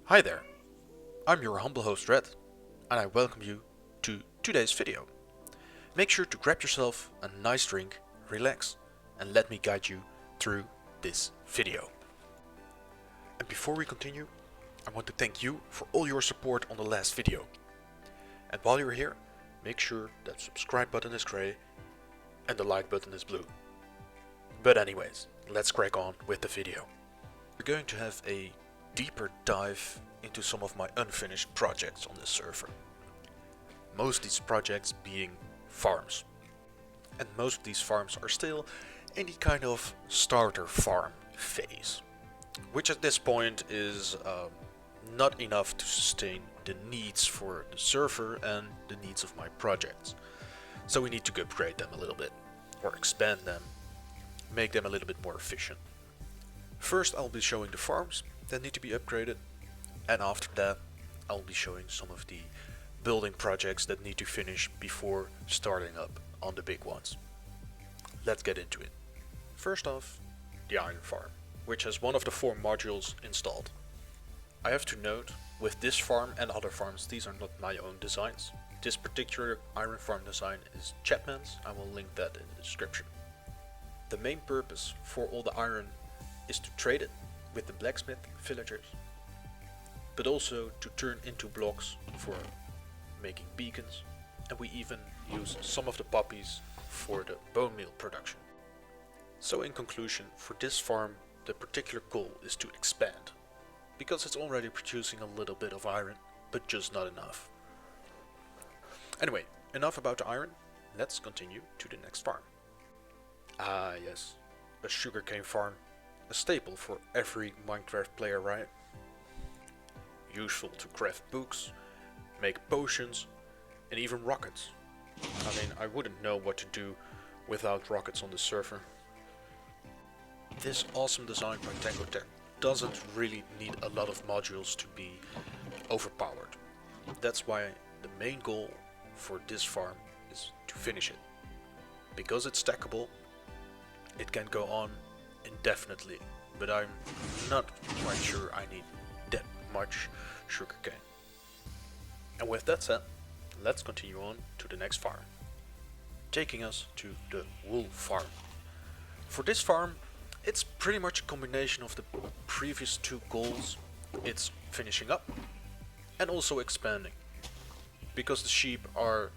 Hi there, I'm your humble host Red, and I welcome you to today's video. Make sure to grab yourself a nice drink, relax, and let me guide you through this video. And before we continue, I want to thank you for all your support on the last video. And while you're here, make sure that subscribe button is grey and the like button is blue. But anyways, let's crack on with the video. We're going to have a deeper dive into some of my unfinished projects on this server. Most of these projects being farms. And most of these farms are still in the kind of starter farm phase. Which at this point is not enough to sustain the needs for the server and the needs of my projects. So we need to upgrade them a little bit, or expand them, make them a little bit more efficient. First I'll be showing the farms that need to be upgraded, and after that I'll be showing some of the building projects that need to finish before starting up on the big ones. Let's get into it. First off, the iron farm, which has one of the 4 modules installed. I have to note, with this farm and other farms, these are not my own designs. This particular iron farm design is Chapmans. I will link that in the description. The main purpose for all the iron is to trade it with the blacksmith villagers, but also to turn into blocks for making beacons, and we even use some of the poppies for the bone meal production. So in conclusion, for this farm the particular goal is to expand, because it's already producing a little bit of iron, but just not enough. Anyway, enough about the iron, let's continue to the next farm. Ah yes, a sugarcane farm, a staple for every Minecraft player, right? Useful to craft books, make potions, and even rockets. I mean, I wouldn't know what to do without rockets on the server. This awesome design by Tangoteks doesn't really need a lot of modules to be overpowered. That's why the main goal for this farm is to finish it. Because it's stackable, it can go on indefinitely, but I'm not quite sure I need that much sugarcane. And with that said, let's continue on to the next farm, taking us to the wool farm. For this farm, it's pretty much a combination of the previous 2 goals. It's finishing up and also expanding, because the sheep are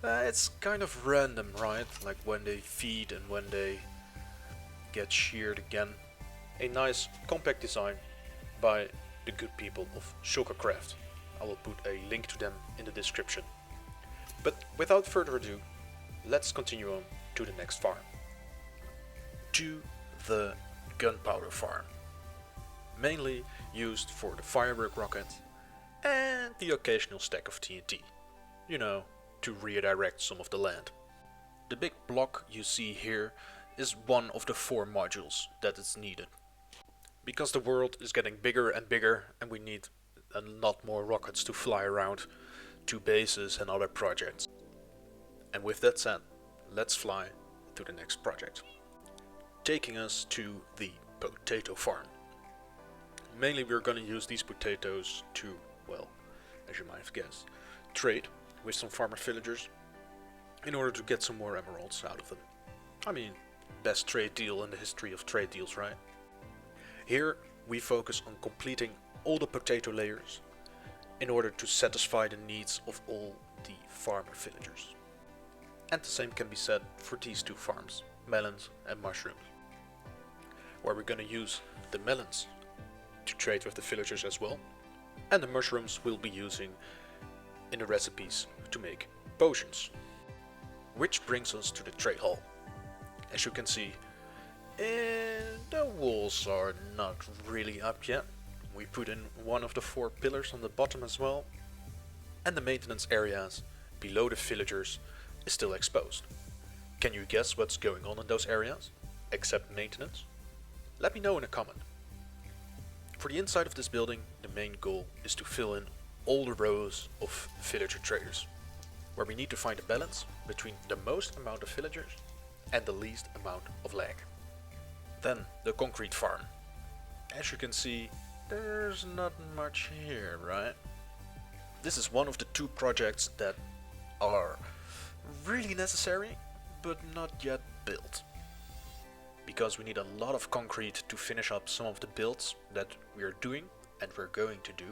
it's kind of random, right? Like when they feed and when they get sheared again. A nice compact design by the good people of Shulkercrafts. I will put a link to them in the description. But without further ado, let's continue on to the next farm. To the gunpowder farm. Mainly used for the firework rocket and the occasional stack of TNT. You know, to redirect some of the land. The big block you see here is one of the 4 modules that is needed. Because the world is getting bigger and bigger and we need a lot more rockets to fly around to bases and other projects. And with that said, let's fly to the next project. Taking us to the potato farm. Mainly we're gonna use these potatoes to, well, as you might have guessed, trade with some farmer villagers in order to get some more emeralds out of them. I mean, best trade deal in the history of trade deals, right? Here we focus on completing all the potato layers in order to satisfy the needs of all the farmer villagers. And the same can be said for these 2 farms, melons and mushrooms, where we're gonna use the melons to trade with the villagers as well, and the mushrooms we'll be using in the recipes to make potions. Which brings us to the trade hall. As you can see, the walls are not really up yet. We put in one of the 4 pillars on the bottom as well, and the maintenance areas below the villagers is still exposed. Can you guess what's going on in those areas, except maintenance? Let me know in a comment. For the inside of this building, the main goal is to fill in all the rows of villager traders, where we need to find a balance between the most amount of villagers and the least amount of lag. Then the concrete farm. As you can see, there's not much here, right? This is one of the two projects that are really necessary, but not yet built. Because we need a lot of concrete to finish up some of the builds that we are doing and we're going to do.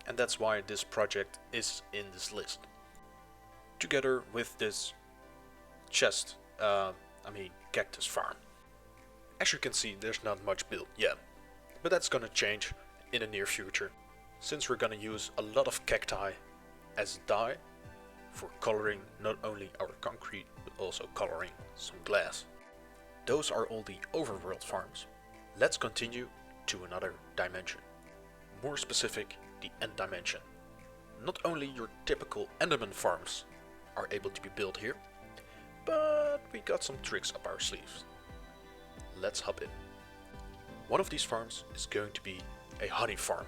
And that's why this project is in this list. Together with this cactus farm. As you can see, there's not much built yet, but that's gonna change in the near future, since we're gonna use a lot of cacti as dye for coloring not only our concrete, but also coloring some glass. Those are all the overworld farms. Let's continue to another dimension. More specific, the end dimension. Not only your typical Enderman farms are able to be built here, but we got some tricks up our sleeves. Let's hop in. One of these farms is going to be a honey farm.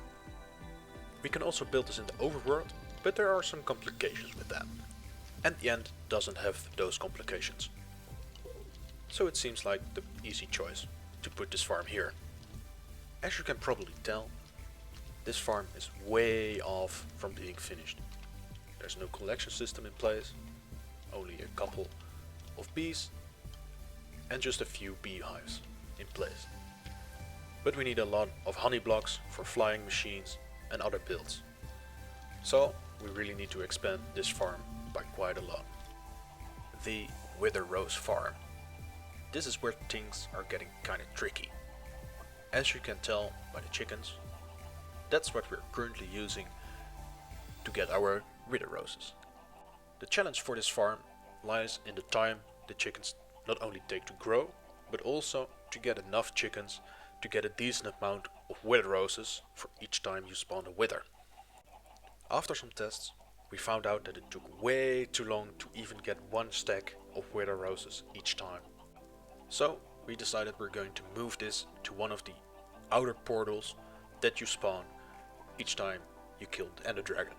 We can also build this in the overworld, but there are some complications with that. And the end doesn't have those complications. So it seems like the easy choice to put this farm here. As you can probably tell, this farm is way off from being finished. There's no collection system in place, only a couple of bees and just a few beehives in place. But we need a lot of honey blocks for flying machines and other builds. So we really need to expand this farm by quite a lot. The Wither Rose farm. This is where things are getting kinda tricky. As you can tell by the chickens, that's what we're currently using to get our Wither Roses. The challenge for this farm lies in the time the chickens not only take to grow, but also to get enough chickens to get a decent amount of Wither Roses for each time you spawn a wither. After some tests, we found out that it took way too long to even get one stack of Wither Roses each time. So we decided we're going to move this to one of the outer portals that you spawn each time you kill the Ender Dragon.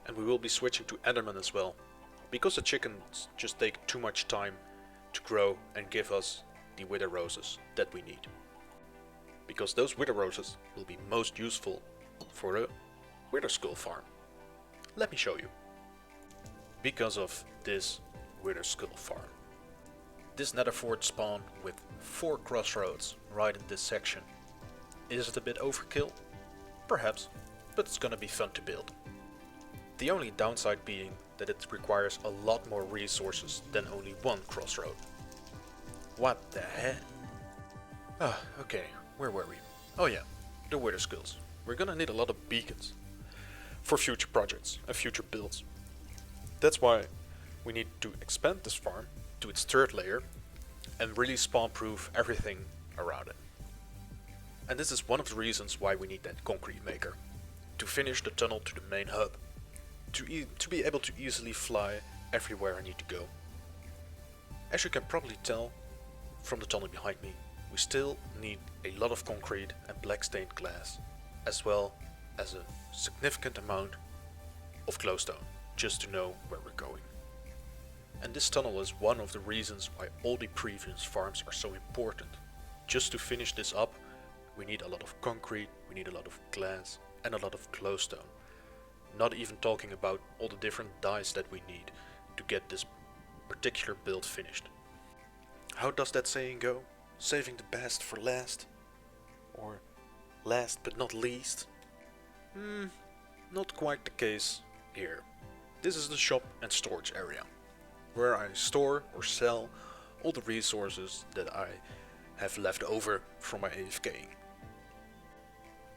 And we will be switching to Enderman as well, because the chickens just take too much time to grow and give us the Wither Roses that we need. Because those Wither Roses will be most useful for a Wither Skull farm. Let me show you. Because of this Wither Skull farm. This nether fort spawned with 4 crossroads right in this section. Is it a bit overkill? Perhaps, but it's gonna be fun to build. The only downside being that it requires a lot more resources than only one crossroad. What the heck? Okay, where were we? Oh yeah, the Wither Skulls. We're gonna need a lot of beacons for future projects and future builds. That's why we need to expand this farm to its 3rd layer and really spawn-proof everything around it. And this is one of the reasons why we need that concrete maker, to finish the tunnel to the main hub, to be able to easily fly everywhere I need to go. As you can probably tell from the tunnel behind me, we still need a lot of concrete and black stained glass, as well as a significant amount of glowstone, just to know where we're going. And this tunnel is one of the reasons why all the previous farms are so important. Just to finish this up, we need a lot of concrete, we need a lot of glass and a lot of glowstone. Not even talking about all the different dyes that we need to get this particular build finished. How does that saying go? Saving the best for last? Or last but not least? Not quite the case here. This is the shop and storage area, where I store or sell all the resources that I have left over from my AFKing.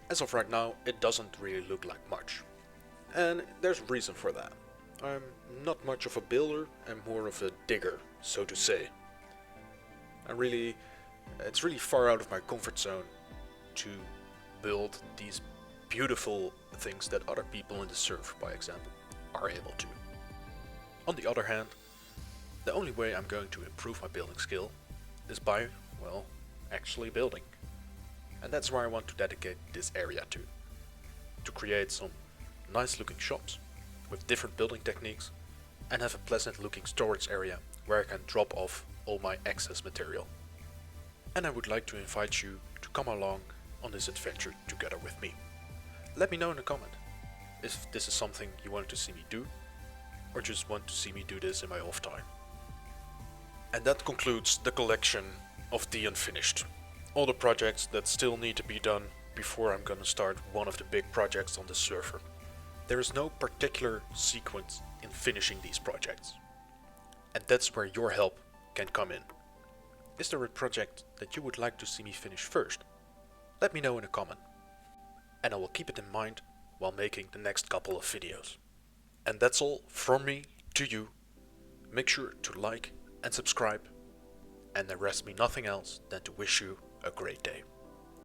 As of right now, it doesn't really look like much. And there's a reason for that. I'm not much of a builder, I'm more of a digger, so to say. It's really far out of my comfort zone to build these beautiful things that other people in the server, by example, are able to. On the other hand, the only way I'm going to improve my building skill is by, well, actually building. And that's where I want to dedicate this area to create some nice looking shops with different building techniques and have a pleasant looking storage area where I can drop off all my excess material. And I would like to invite you to come along on this adventure together with me. Let me know in a comment if this is something you want to see me do, or just want to see me do this in my off time. And that concludes the collection of the unfinished. All the projects that still need to be done before I'm gonna start one of the big projects on the server. There is no particular sequence in finishing these projects. And that's where your help can come in. Is there a project that you would like to see me finish first? Let me know in a comment. And I will keep it in mind while making the next couple of videos. And that's all from me to you. Make sure to like and subscribe. And there rests me nothing else than to wish you a great day.